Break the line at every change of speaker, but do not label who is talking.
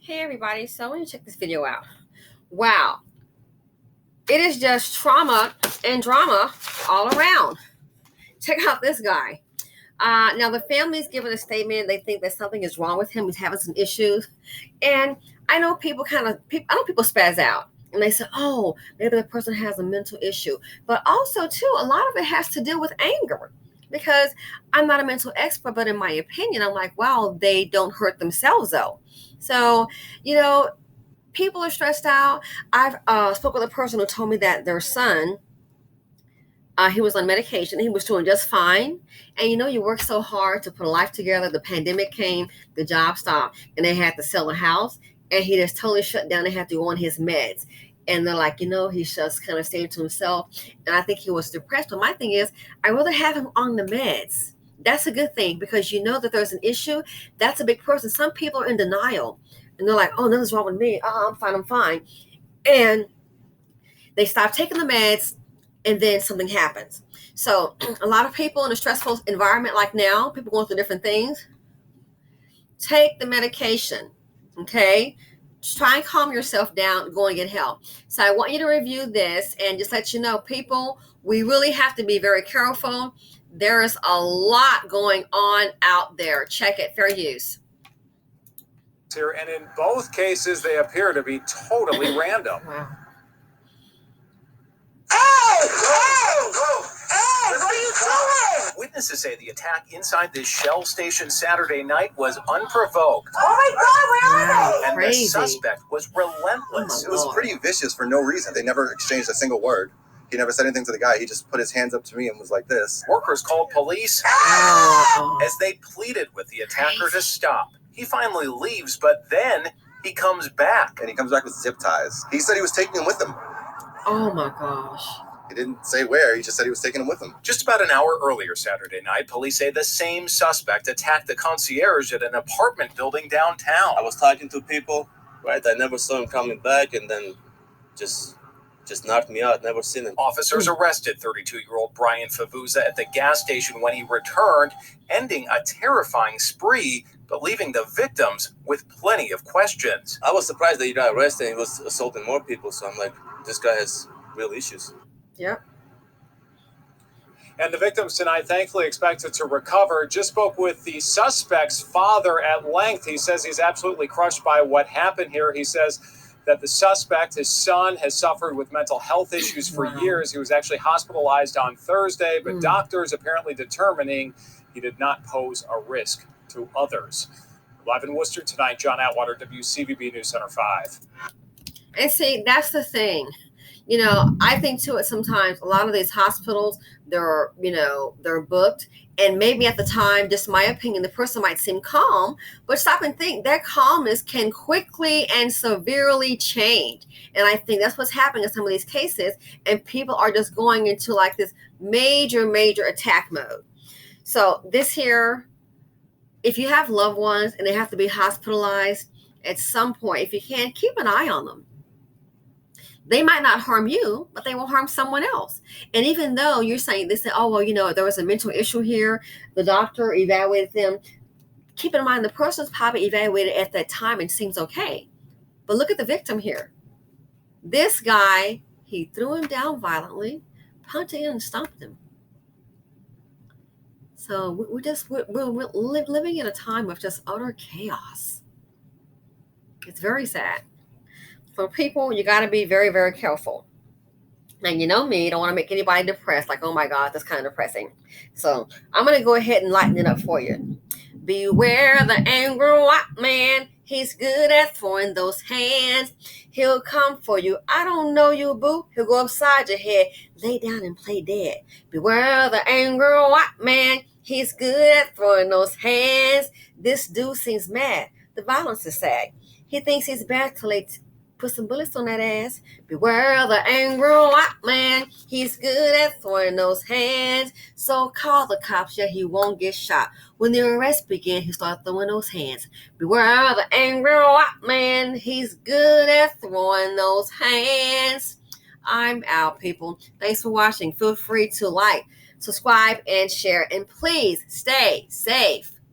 Hey everybody, so I want you to check this video out. Wow, it is just trauma and drama all around. Check out this guy. Now the family's given a statement. They think that something is wrong with him. He's having some issues. And I know people people spaz out. And they say, oh, maybe the person has a mental issue. But also, too, a lot of it has to do with anger. Because I'm not a mental expert, but in my opinion, I'm like, wow, they don't hurt themselves, though. So, you know, people are stressed out. I've spoke with a person who told me that their son, he was on medication. He was doing just fine. And you work so hard to put a life together. The pandemic came, the job stopped, and they had to sell the house. And he just totally shut down and had to go on his meds. And they're like, he's just kind of staying to himself. And I think he was depressed. But my thing is, I'd rather have him on the meds. That's a good thing because you know that there's an issue. That's a big person. Some people are in denial. And they're like, oh, nothing's wrong with me. I'm fine. And they stop taking the meds, and then something happens. So a lot of people in a stressful environment like now, people going through different things, take the medication, okay? Just try and calm yourself down, go and get help. So I want you to review this and just let you know, people, we really have to be very careful. There is a lot going on out there. Check it, fair use.
Here, and in both cases, they appear to be totally random.
Wow.
Hey, what are you doing?
Witnesses say the attack inside this Shell station Saturday night was unprovoked.
Oh my God, where are they?
And
Crazy.
the suspect was relentless.
Oh
It was pretty vicious for no reason. They never exchanged a single word. He never said anything to the guy. He just put his hands up to me and was like this.
Workers called police as they pleaded with the attacker to stop. He finally leaves, but then he comes back.
And he comes back with zip ties. He said he was taking him with him.
Oh my gosh.
He didn't say where. He just said he was taking him with him.
Just about an hour earlier Saturday night, police say the same suspect attacked the concierge at an apartment building downtown.
I was talking to people, right? I never saw him coming back, and then just knocked me out. Never seen him.
Officers arrested 32-year-old Brian Favuza at the gas station when he returned, ending a terrifying spree, but leaving the victims with plenty of questions.
I was surprised that he got arrested and he was assaulting more people, so I'm like, this guy has real issues.
Yep.
And the victims tonight thankfully expected to recover. Just spoke with the suspect's father at length. He says he's absolutely crushed by what happened here. He says that the suspect, his son, has suffered with mental health issues for years. He was actually hospitalized on Thursday, but doctors apparently determining he did not pose a risk to others. Live in Worcester tonight, John Atwater, WCVB News Center 5.
And see, that's the thing. I think too, sometimes a lot of these hospitals, they're booked. And maybe at the time, just my opinion, the person might seem calm, but stop and think, that calmness can quickly and severely change. And I think that's what's happening in some of these cases. And people are just going into like this major attack mode. So this here, if you have loved ones and they have to be hospitalized at some point, if you can, keep an eye on them. They might not harm you, but they will harm someone else. And even though you're saying, they say, oh, well, there was a mental issue here, the doctor evaluated them. Keep in mind, the person's probably evaluated at that time and seems okay. But look at the victim here. This guy, he threw him down violently, punched him and stomped him. So we're living in a time of just utter chaos. It's very sad. For people, you got to be very, very careful. And you know me, don't want to make anybody depressed. Like, oh my God, that's kind of depressing. So I'm going to go ahead and lighten it up for you. Beware the angry white man. He's good at throwing those hands. He'll come for you. I don't know you, boo. He'll go upside your head. Lay down and play dead. Beware the angry white man. He's good at throwing those hands. This dude seems mad. The violence is sad. He thinks he's bad till they put some bullets on that ass. Beware the angry white man. He's good at throwing those hands. So call the cops, yeah, he won't get shot. When the arrest begins, he starts throwing those hands. Beware the angry white man. He's good at throwing those hands. I'm out, people. Thanks for watching. Feel free to like, subscribe, and share. And please stay safe.